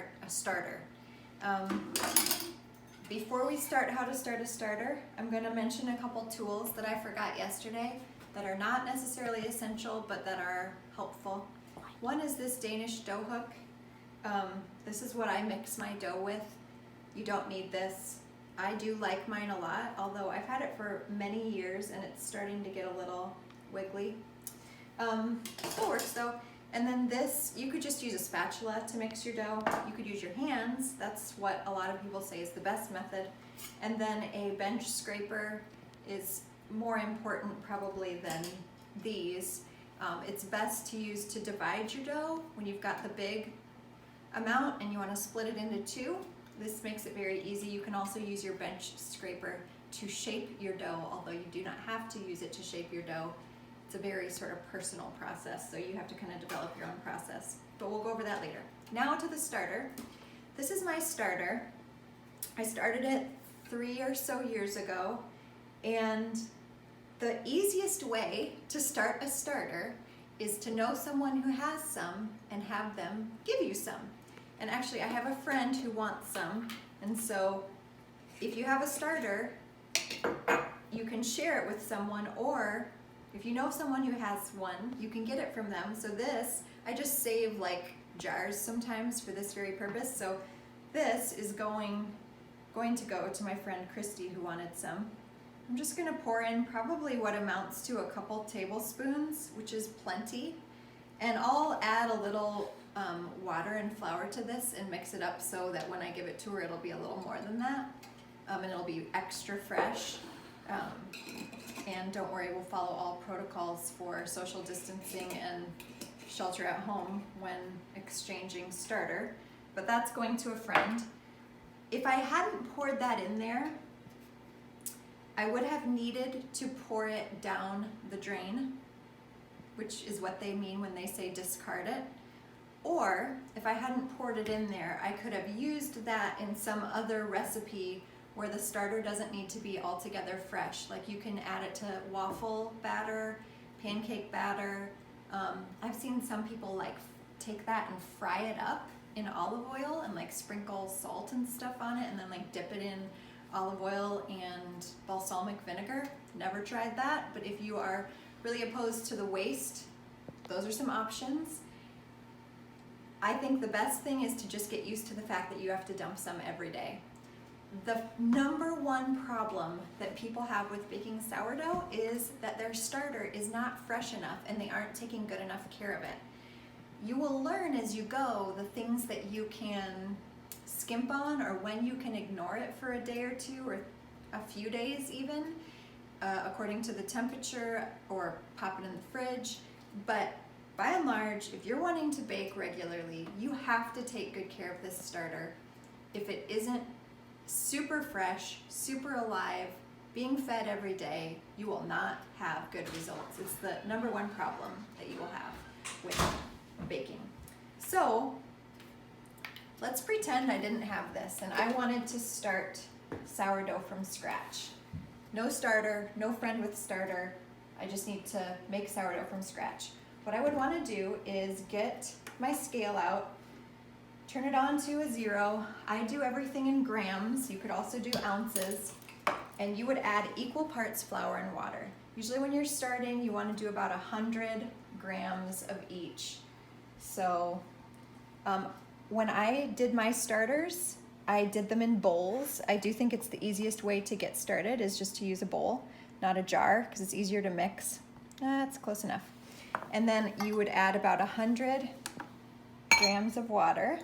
start a starter. Before we start how to start a starter, I'm going to mention a couple tools that I forgot yesterday that are not necessarily essential but that are helpful. One is this Danish dough hook. This is what I mix my dough with. You don't need this. I do like mine a lot, although I've had it for many years and it's starting to get a little wiggly. Still works though. And then this, you could just use a spatula to mix your dough. You could use your hands. That's what a lot of people say is the best method. And then a bench scraper is more important probably than these. It's best to use to divide your dough when you've got the big amount and you want to split it into two. This makes it very easy. You can also use your bench scraper to shape your dough, although you do not have to use it to shape your dough. It's a very sort of personal process, so you have to kind of develop your own process. But we'll go over that later. Now to the starter. This is my starter. I started it 3 or so years ago, and the easiest way to start a starter is to know someone who has some and have them give you some. And actually, I have a friend who wants some, and so if you have a starter, you can share it with someone, or if you know someone who has one, you can get it from them. So this, I just save like jars sometimes for this very purpose. So this is going to go to my friend Christy who wanted some. I'm just gonna pour in probably what amounts to a couple tablespoons, which is plenty. And I'll add a little water and flour to this and mix it up so that when I give it to her, it'll be a little more than that. And it'll be extra fresh. And don't worry, we'll follow all protocols for social distancing and shelter at home when exchanging starter. But that's going to a friend. If I hadn't poured that in there, I would have needed to pour it down the drain, which is what they mean when they say discard it. Or if I hadn't poured it in there, I could have used that in some other recipe where the starter doesn't need to be altogether fresh. Like you can add it to waffle batter, pancake batter. I've seen some people like take that and fry it up in olive oil and like sprinkle salt and stuff on it and then like dip it in olive oil and balsamic vinegar. Never tried that, but if you are really opposed to the waste, those are some options. I think the best thing is to just get used to the fact that you have to dump some every day. The number one problem that people have with baking sourdough is that their starter is not fresh enough and they aren't taking good enough care of it. You will learn as you go the things that you can skimp on or when you can ignore it for a day or two or a few days even, according to the temperature, or pop it in the fridge. But by and large, if you're wanting to bake regularly, you have to take good care of this starter. If it isn't super fresh, super alive, being fed every day, you will not have good results. It's the number one problem that you will have with baking. So let's pretend I didn't have this and I wanted to start sourdough from scratch. No starter, no friend with starter. I just need to make sourdough from scratch. What I would want to do is get my scale out, turn it on to a 0. I do everything in grams. You could also do ounces. And you would add equal parts flour and water. Usually when you're starting, you want to do about 100 grams of each. So when I did my starters, I did them in bowls. I do think it's the easiest way to get started is just to use a bowl, not a jar, because it's easier to mix. That's close enough. And then you would add about 100 grams of water.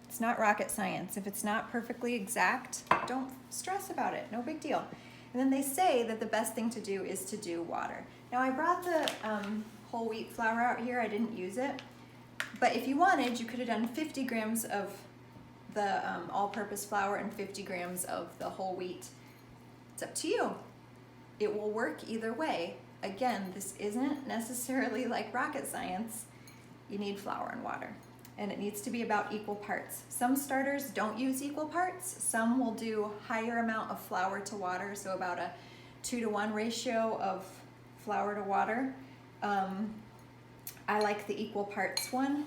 It's not rocket science. If it's not perfectly exact, don't stress about it. No big deal. And then they say that the best thing to do is to do water. Now I brought the whole wheat flour out here. I didn't use it. But if you wanted, you could have done 50 grams of the all-purpose flour and 50 grams of the whole wheat. It's up to you. It will work either way. Again, this isn't necessarily like rocket science. You need flour and water. And it needs to be about equal parts. Some starters don't use equal parts. Some will do higher amount of flour to water, so about a 2-to-1 ratio of flour to water. I like the equal parts one.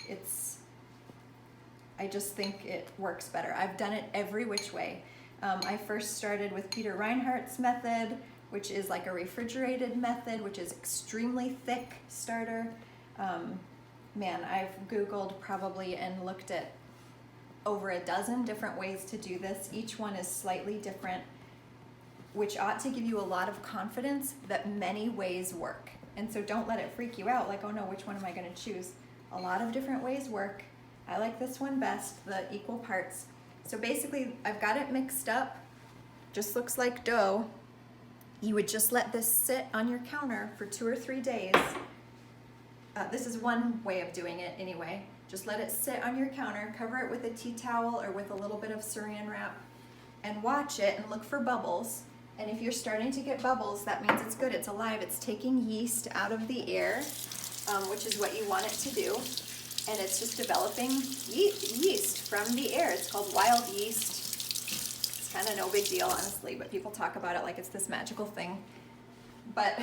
It's I just think it works better. I've done it every which way. I first started with Peter Reinhardt's method, which is like a refrigerated method, which is extremely thick starter. Man, I've Googled probably and looked at over a dozen different ways to do this. Each one is slightly different, which ought to give you a lot of confidence that many ways work. And so don't let it freak you out like, oh no, which one am I going to choose? A lot of different ways work. I like this one best, the equal parts. So basically, I've got it mixed up, just looks like dough. You would just let this sit on your counter for 2 or 3 days. This is one way of doing it anyway. Just let it sit on your counter, cover it with a tea towel or with a little bit of saran wrap, and watch it and look for bubbles. And if you're starting to get bubbles, that means it's good, it's alive. It's taking yeast out of the air, which is what you want it to do. And it's just developing yeast from the air. It's called wild yeast. It's kind of no big deal, honestly, but people talk about it like it's this magical thing. But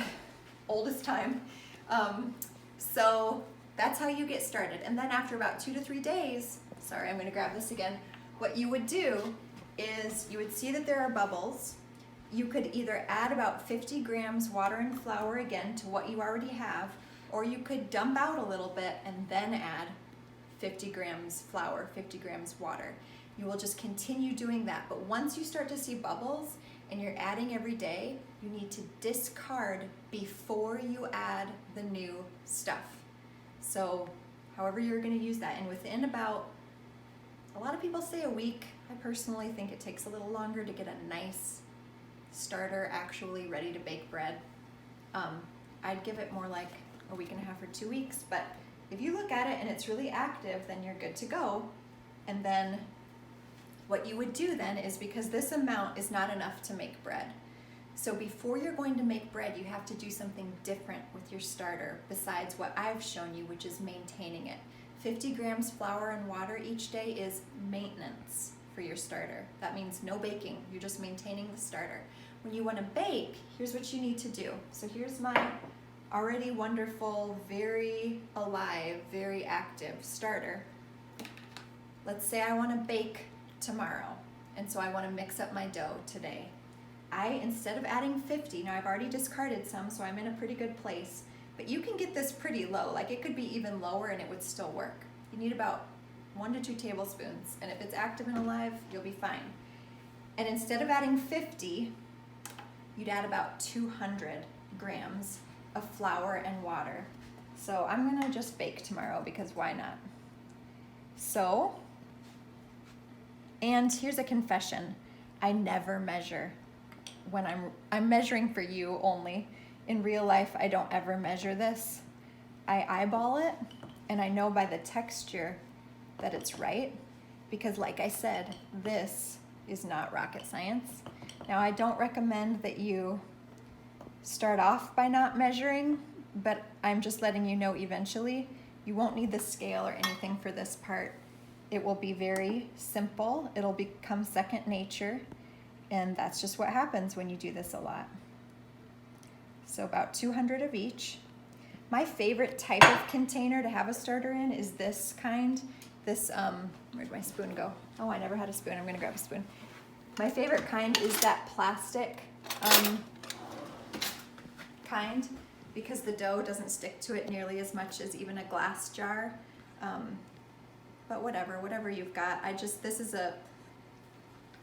old as time. So that's how you get started. And then after about 2 to 3 days, sorry, I'm going to grab this again. What you would do is you would see that there are bubbles. You could either add about 50 grams water and flour again to what you already have, or you could dump out a little bit and then add 50 grams flour, 50 grams water. You will just continue doing that. But once you start to see bubbles and you're adding every day, you need to discard before you add the new stuff. So however you're going to use that, and within about, a lot of people say a week. I personally think it takes a little longer to get a nice starter actually ready to bake bread. I'd give it more like a week and a half or 2 weeks, but if you look at it and it's really active, then you're good to go. And then what you would do then is, because this amount is not enough to make bread, so before you're going to make bread, you have to do something different with your starter besides what I've shown you, which is maintaining it. 50 grams flour and water each day is maintenance for your starter. That means no baking, you're just maintaining the starter. When you want to bake, here's what you need to do. So here's my already wonderful, very alive, very active starter. Let's say I want to bake tomorrow, and so I want to mix up my dough today. Instead of adding 50, now I've already discarded some, so I'm in a pretty good place, but you can get this pretty low, like it could be even lower and it would still work. You need about 1 to 2 tablespoons, and if it's active and alive, you'll be fine. And instead of adding 50, you'd add about 200 grams of flour and water. So I'm gonna just bake tomorrow because why not? So, and here's a confession. I never measure when I'm measuring for you only. In real life, I don't ever measure this. I eyeball it, and I know by the texture that it's right, because like I said, this is not rocket science. Now, I don't recommend that you start off by not measuring, but I'm just letting you know eventually you won't need the scale or anything for this part. It will be very simple. It'll become second nature, and that's just what happens when you do this a lot. So about 200 of each. My favorite type of container to have a starter in is this kind. This, where'd my spoon go? Oh, I never had a spoon. I'm gonna grab a spoon. My favorite kind is that plastic kind, because the dough doesn't stick to it nearly as much as even a glass jar. But whatever you've got. This is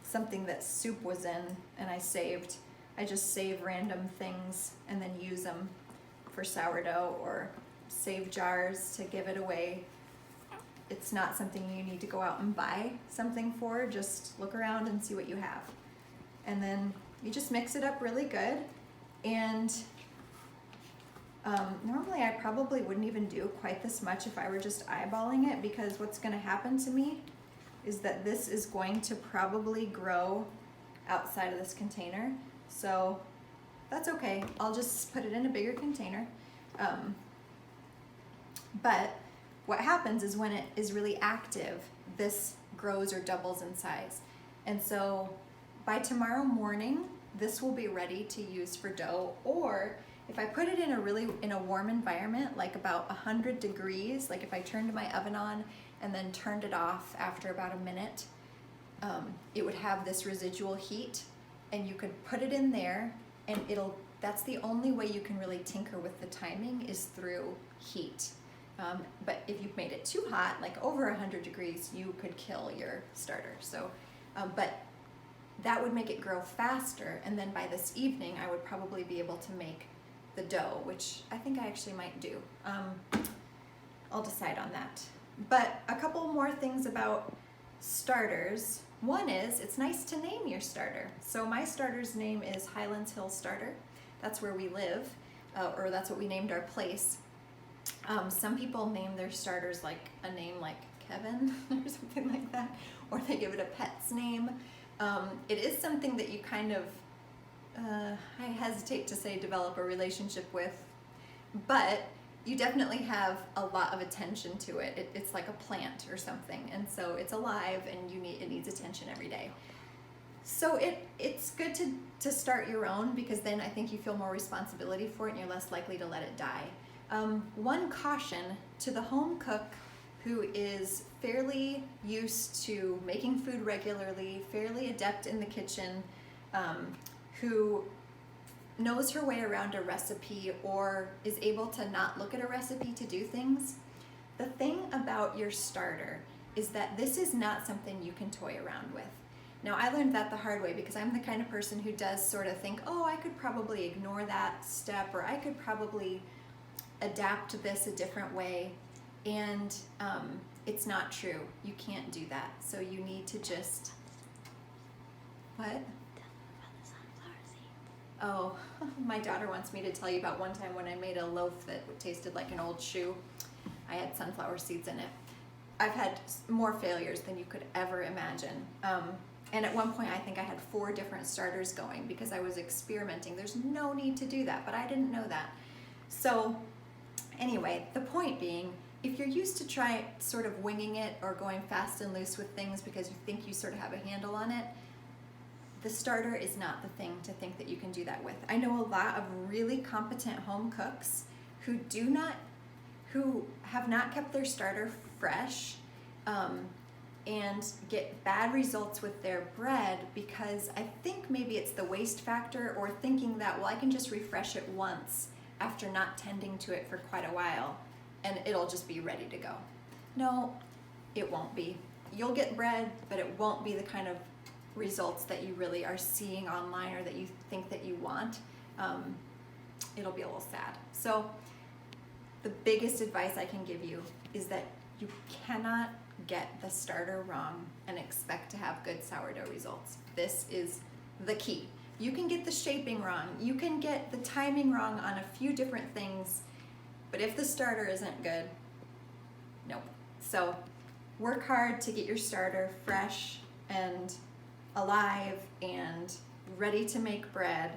something that soup was in and I saved. I just save random things and then use them for sourdough, or save jars to give it away. It's not something you need to go out and buy something for. Just look around and see what you have. And then you just mix it up really good. And normally I probably wouldn't even do quite this much if I were just eyeballing it, because what's going to happen to me is that this is going to probably grow outside of this container. So that's okay. I'll just put it in a bigger container. But what happens is when it is really active, this grows or doubles in size. And so by tomorrow morning, this will be ready to use for dough. Or if I put it in a warm environment, like about 100 degrees, like if I turned my oven on and then turned it off after about a minute, it would have this residual heat, and you could put it in there, and that's the only way you can really tinker with the timing is through heat. But if you've made it too hot, like over 100 degrees, you could kill your starter. So, but that would make it grow faster, and then by this evening I would probably be able to make the dough, which I think I actually might do. I'll decide on that. But a couple more things about starters. One is, it's nice to name your starter. So my starter's name is Highlands Hill Starter. That's where we live, or that's what we named our place. Some people name their starters like a name like Kevin or something like that, or they give it a pet's name. It is something that you kind of, I hesitate to say develop a relationship with, but you definitely have a lot of attention to it. It's like a plant or something, and so it's alive, and it needs attention every day. So it's good to start your own, because then I think you feel more responsibility for it and you're less likely to let it die. One caution to the home cook who is fairly used to making food regularly, fairly adept in the kitchen, who knows her way around a recipe or is able to not look at a recipe to do things. The thing about your starter is that this is not something you can toy around with. Now, I learned that the hard way, because I'm the kind of person who does sort of think, oh, I could probably ignore that step, or I could probably adapt this a different way, and it's not true. You can't do that. So you need to just, what? Oh, my daughter wants me to tell you about one time when I made a loaf that tasted like an old shoe. I had sunflower seeds in it. I've had more failures than you could ever imagine. And at one point I think I had 4 different starters going because I was experimenting. There's no need to do that, but I didn't know that. So anyway, the point being, if you're used to try sort of winging it or going fast and loose with things because you think you sort of have a handle on it, the starter is not the thing to think that you can do that with. I know a lot of really competent home cooks who have not kept their starter fresh, and get bad results with their bread because I think maybe it's the waste factor, or thinking that, well, I can just refresh it once after not tending to it for quite a while and it'll just be ready to go. No, it won't be. You'll get bread, but it won't be the kind of results that you really are seeing online or that you think that you want. It'll be a little sad. So the biggest advice I can give you is that you cannot get the starter wrong and expect to have good sourdough results. This is the key. You can get the shaping wrong, you can get the timing wrong on a few different things, but if the starter isn't good, nope. So work hard to get your starter fresh and alive and ready to make bread,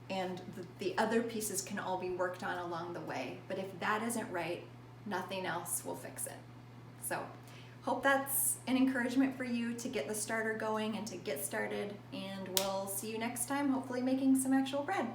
and the other pieces can all be worked on along the way. But if that isn't right, nothing else will fix it. So hope that's an encouragement for you to get the starter going and to get started, and we'll see you next time, hopefully making some actual bread.